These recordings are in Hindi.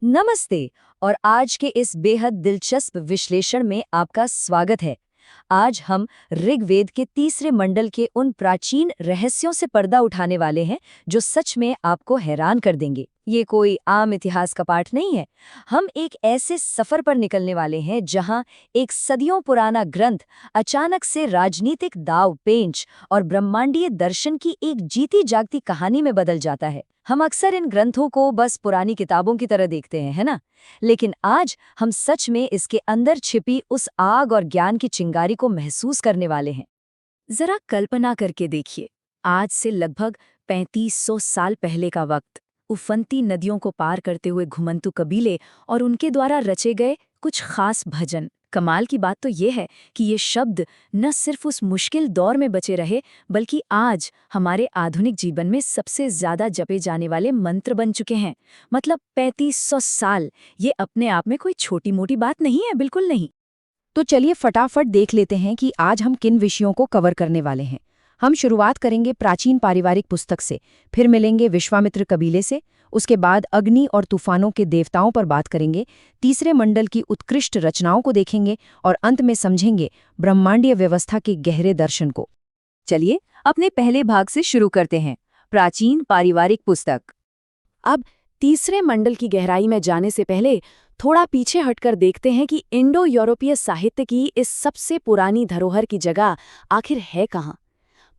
नमस्ते। और आज के इस बेहद दिलचस्प विश्लेषण में आपका स्वागत है। आज हम ऋग्वेद के तीसरे मंडल के उन प्राचीन रहस्यों से पर्दा उठाने वाले हैं जो सच में आपको हैरान कर देंगे। ये कोई आम इतिहास का पाठ नहीं है। हम एक ऐसे सफर पर निकलने वाले हैं जहां एक सदियों पुराना ग्रंथ अचानक से राजनीतिक दाव पेंच और ब्रह्मांडीय दर्शन की एक जीती जागती कहानी में बदल जाता है। हम अक्सर इन ग्रंथों को बस पुरानी किताबों की तरह देखते हैं, है ना? लेकिन आज हम सच में इसके अंदर छिपी उस आग और ज्ञान की चिंगारी को महसूस करने वाले हैं। जरा कल्पना करके देखिए, आज से लगभग 3500 साल पहले का वक्त, उफनती नदियों को पार करते हुए घुमंतु कबीले और उनके द्वारा रचे गए कुछ खास भजन। कमाल की बात तो ये है कि ये शब्द न सिर्फ उस मुश्किल दौर में बचे रहे, बल्कि आज हमारे आधुनिक जीवन में सबसे ज्यादा जपे जाने वाले मंत्र बन चुके हैं। मतलब 3500 साल, ये अपने आप में कोई छोटी मोटी बात नहीं है, बिल्कुल नहीं। तो चलिए फटाफट देख लेते हैं कि आज हम किन विषयों को कवर करने वाले हैं। हम शुरुआत करेंगे प्राचीन पारिवारिक पुस्तक से, फिर मिलेंगे विश्वामित्र कबीले से, उसके बाद अग्नि और तूफानों के देवताओं पर बात करेंगे, तीसरे मंडल की उत्कृष्ट रचनाओं को देखेंगे और अंत में समझेंगे ब्रह्मांडीय व्यवस्था के गहरे दर्शन को। चलिए अपने पहले भाग से शुरू करते हैं, प्राचीन पारिवारिक पुस्तक। अब तीसरे मंडल की गहराई में जाने से पहले थोड़ा पीछे हटकर देखते हैं कि इंडो यूरोपीय साहित्य की इस सबसे पुरानी धरोहर की जगह आखिर है कहाँ।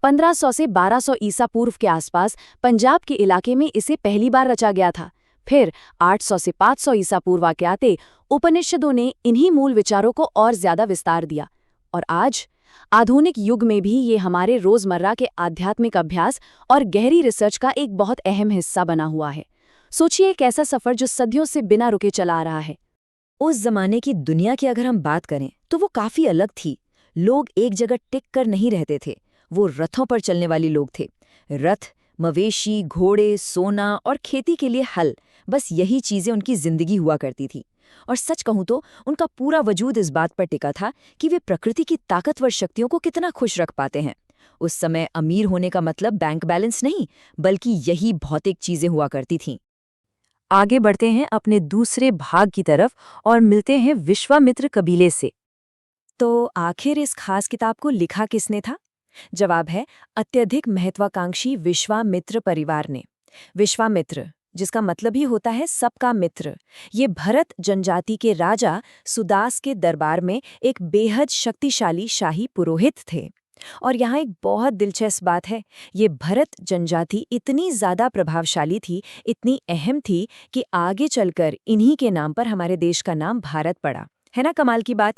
1500 से 1200 ईसा पूर्व के आसपास पंजाब के इलाके में इसे पहली बार रचा गया था। फिर 800 से 500 ईसा पूर्व के आते उपनिषदों ने इन्हीं मूल विचारों को और ज्यादा विस्तार दिया। और आज आधुनिक युग में भी ये हमारे रोजमर्रा के आध्यात्मिक अभ्यास और गहरी रिसर्च का एक बहुत अहम हिस्सा बना हुआ है। सोचिए एक ऐसा सफर जो सदियों से बिना रुके चला आ रहा है। उस जमाने की दुनिया की अगर हम बात करें तो वो काफी अलग थी। लोग एक जगह टिक कर नहीं रहते थे, वो रथों पर चलने वाले लोग थे। रथ, मवेशी, घोड़े, सोना और खेती के लिए हल, बस यही चीजें उनकी जिंदगी हुआ करती थी। और सच कहूं तो उनका पूरा वजूद इस बात पर टिका था कि वे प्रकृति की ताकतवर शक्तियों को कितना खुश रख पाते हैं। उस समय अमीर होने का मतलब बैंक बैलेंस नहीं, बल्कि यही भौतिक चीजें हुआ करती थीं। आगे बढ़ते हैं अपने दूसरे भाग की तरफ और मिलते हैं विश्वामित्र कबीले से। तो आखिर इस खास किताब को लिखा किसने था? जवाब है अत्यधिक महत्वाकांक्षी विश्वामित्र परिवार ने। विश्वामित्र, जिसका मतलब ही होता है सबका मित्र, ये भरत जनजाति के राजा सुदास के दरबार में एक बेहद शक्तिशाली शाही पुरोहित थे। और यहाँ एक बहुत दिलचस्प बात है, ये भरत जनजाति इतनी ज्यादा प्रभावशाली थी, इतनी अहम थी कि आगे चलकर इन्हीं के नाम पर हमारे देश का नाम भारत पड़ा। है ना कमाल की बात?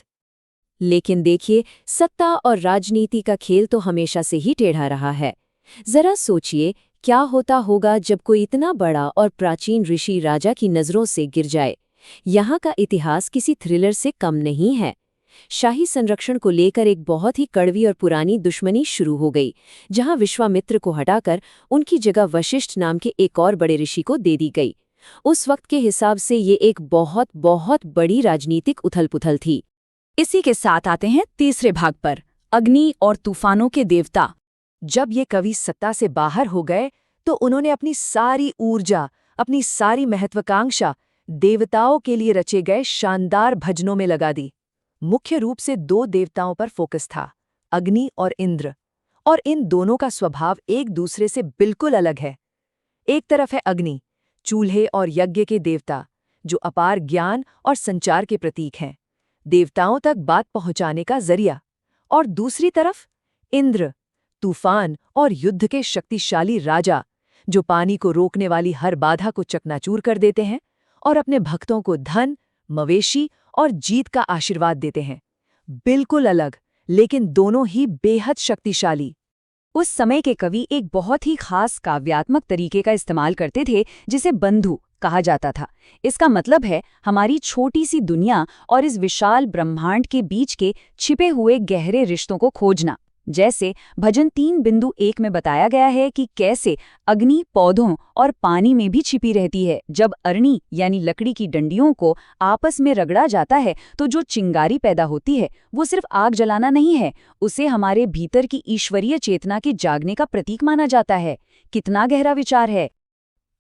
लेकिन देखिए, सत्ता और राजनीति का खेल तो हमेशा से ही टेढ़ा रहा है। जरा सोचिए, क्या होता होगा जब कोई इतना बड़ा और प्राचीन ऋषि राजा की नजरों से गिर जाए। यहाँ का इतिहास किसी थ्रिलर से कम नहीं है। शाही संरक्षण को लेकर एक बहुत ही कड़वी और पुरानी दुश्मनी शुरू हो गई, जहां विश्वामित्र को हटाकर उनकी जगह वशिष्ठ नाम के एक और बड़े ऋषि को दे दी गई। उस वक्त के हिसाब से ये एक बहुत बहुत बड़ी राजनीतिक उथल-पुथल थी। इसी के साथ आते हैं तीसरे भाग पर, अग्नि और तूफानों के देवता। जब ये कवि सत्ता से बाहर हो गए तो उन्होंने अपनी सारी ऊर्जा, अपनी सारी महत्वाकांक्षा देवताओं के लिए रचे गए शानदार भजनों में लगा दी। मुख्य रूप से दो देवताओं पर फोकस था, अग्नि और इंद्र। और इन दोनों का स्वभाव एक दूसरे से बिल्कुल अलग है। एक तरफ है अग्नि, चूल्हे और यज्ञ के देवता, जो अपार ज्ञान और संचार के प्रतीक हैं, देवताओं तक बात पहुंचाने का जरिया। और दूसरी तरफ इंद्र, तूफान और युद्ध के शक्तिशाली राजा, जो पानी को रोकने वाली हर बाधा को चकनाचूर कर देते हैं और अपने भक्तों को धन, मवेशी और जीत का आशीर्वाद देते हैं। बिल्कुल अलग, लेकिन दोनों ही बेहद शक्तिशाली। उस समय के कवि एक बहुत ही खास काव्यात्मक तरीके का इस्तेमाल करते थे, जिसे बंधु कहा जाता था। इसका मतलब है हमारी छोटी सी दुनिया और इस विशाल ब्रह्मांड के बीच के छिपे हुए गहरे रिश्तों को खोजना। जैसे भजन 3.1 में बताया गया है कि कैसे अग्नि पौधों और पानी में भी छिपी रहती है। जब अरणी यानी लकड़ी की डंडियों को आपस में रगड़ा जाता है तो जो चिंगारी पैदा होती है वो सिर्फ आग जलाना नहीं है, उसे हमारे भीतर की ईश्वरीय चेतना के जागने का प्रतीक माना जाता है। कितना गहरा विचार है।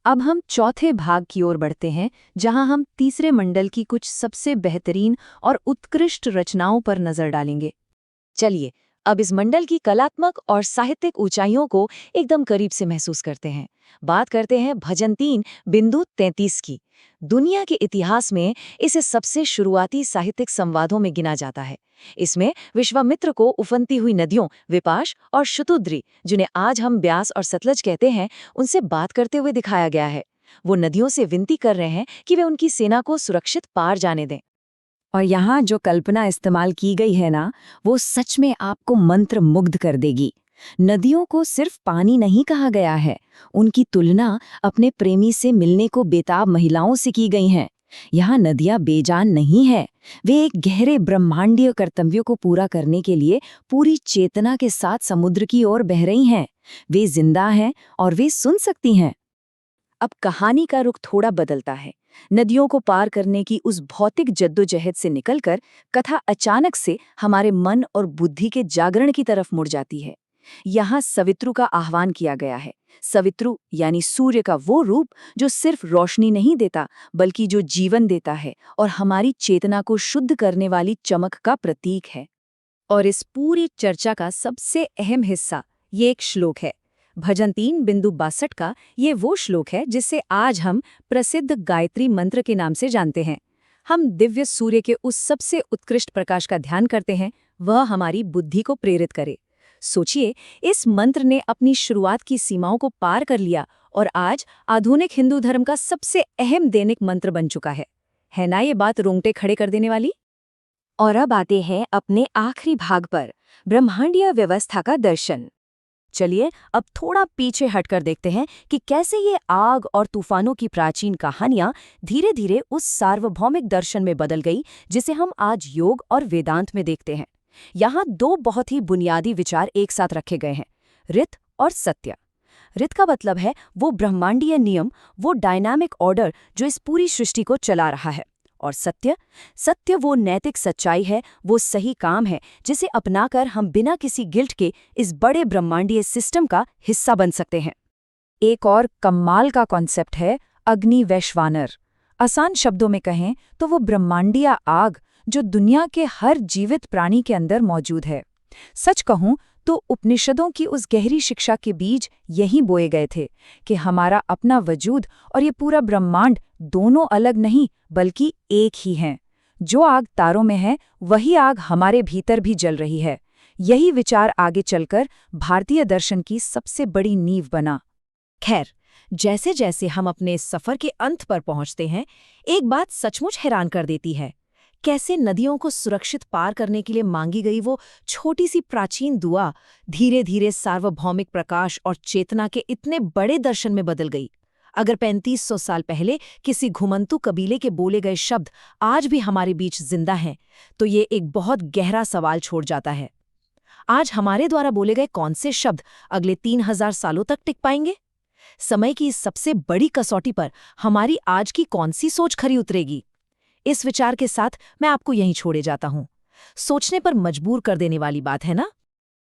अब हम चौथे भाग की ओर बढ़ते हैं, जहां हम तीसरे मंडल की कुछ सबसे बेहतरीन और उत्कृष्ट रचनाओं पर नजर डालेंगे। चलिए, अब इस मंडल की कलात्मक और साहित्यिक ऊंचाइयों को एकदम करीब से महसूस करते हैं। बात करते हैं भजन 3 बिंदु 33 की। दुनिया के इतिहास में इसे सबसे शुरुआती साहित्यिक संवादों में गिना जाता है। इसमें विश्वामित्र को उफनती हुई नदियों विपाश और शतुद्री, जिन्हें आज हम ब्यास और सतलज कहते हैं, उनसे बात करते हुए दिखाया गया है। वो नदियों से विनती कर रहे हैं कि वे उनकी सेना को सुरक्षित पार जाने दें। और यहाँ जो कल्पना इस्तेमाल की गई है ना, वो सच में आपको मंत्र मुग्ध कर देगी। नदियों को सिर्फ पानी नहीं कहा गया है, उनकी तुलना अपने प्रेमी से मिलने को बेताब महिलाओं से की गई हैं। यहाँ नदियाँ बेजान नहीं है, वे एक गहरे ब्रह्मांडीय कर्तव्यों को पूरा करने के लिए पूरी चेतना के साथ समुद्र की ओर बह रही हैं। वे जिंदा हैं और वे सुन सकती हैं। अब कहानी का रुख थोड़ा बदलता है। नदियों को पार करने की उस भौतिक जद्दोजहद से निकलकर कथा अचानक से हमारे मन और बुद्धि के जागरण की तरफ मुड़ जाती है। यहाँ सवित्रु का आह्वान किया गया है। सवित्रु यानी सूर्य का वो रूप जो सिर्फ रोशनी नहीं देता, बल्कि जो जीवन देता है और हमारी चेतना को शुद्ध करने वाली चमक का प्रतीक है। और इस पूरी चर्चा का सबसे अहम हिस्सा ये एक श्लोक है। भजन 3 बिंदु 62 का ये वो श्लोक है जिसे आज हम प्रसिद्ध गायत्री मंत्र के नाम से जानते हैं। हम दिव्य सूर्य के उस सबसे उत्कृष्ट प्रकाश का ध्यान करते हैं, वह हमारी बुद्धि को प्रेरित करे। सोचिए, इस मंत्र ने अपनी शुरुआत की सीमाओं को पार कर लिया और आज आधुनिक हिंदू धर्म का सबसे अहम दैनिक मंत्र बन चुका है ना ये बात रोंगटे खड़े कर देने वाली? और अब आते हैं अपने आखिरी भाग पर, ब्रह्मांडीय व्यवस्था का दर्शन। चलिए अब थोड़ा पीछे हटकर देखते हैं कि कैसे ये आग और तूफानों की प्राचीन कहानियां धीरे धीरे उस सार्वभौमिक दर्शन में बदल गई जिसे हम आज योग और वेदांत में देखते हैं। यहाँ दो बहुत ही बुनियादी विचार एक साथ रखे गए हैं, ऋत और सत्य। ऋत का मतलब है वो ब्रह्मांडीय नियम, वो डायनामिक ऑर्डर जो इस पूरी सृष्टि को चला रहा है। और सत्य, सत्य वो नैतिक सच्चाई है, वो सही काम है जिसे अपनाकर हम बिना किसी गिल्ट के इस बड़े ब्रह्मांडीय सिस्टम का हिस्सा बन सकते हैं। एक और कमाल का कॉन्सेप्ट है अग्नि वैश्वानर। आसान शब्दों में कहें तो वो ब्रह्मांडीय आग जो दुनिया के हर जीवित प्राणी के अंदर मौजूद है। सच कहूं तो उपनिषदों की उस गहरी शिक्षा के बीज यहीं बोए गए थे कि हमारा अपना वजूद और ये पूरा ब्रह्मांड दोनों अलग नहीं बल्कि एक ही हैं। जो आग तारों में है वही आग हमारे भीतर भी जल रही है। यही विचार आगे चलकर भारतीय दर्शन की सबसे बड़ी नींव बना। खैर, जैसे जैसे हम अपने इस सफर के अंत पर पहुंचते हैं, एक बात सचमुच हैरान कर देती है। कैसे नदियों को सुरक्षित पार करने के लिए मांगी गई वो छोटी सी प्राचीन दुआ धीरे धीरे सार्वभौमिक प्रकाश और चेतना के इतने बड़े दर्शन में बदल गई। अगर 3500 साल पहले किसी घुमंतू कबीले के बोले गए शब्द आज भी हमारे बीच जिंदा हैं, तो ये एक बहुत गहरा सवाल छोड़ जाता है। आज हमारे द्वारा बोले गए कौन से शब्द अगले 3000 सालों तक टिक पाएंगे? समय की इस सबसे बड़ी कसौटी पर हमारी आज की कौन सी सोच खरी उतरेगी? इस विचार के साथ मैं आपको यहीं छोड़े जाता हूं। सोचने पर मजबूर कर देने वाली बात है ना?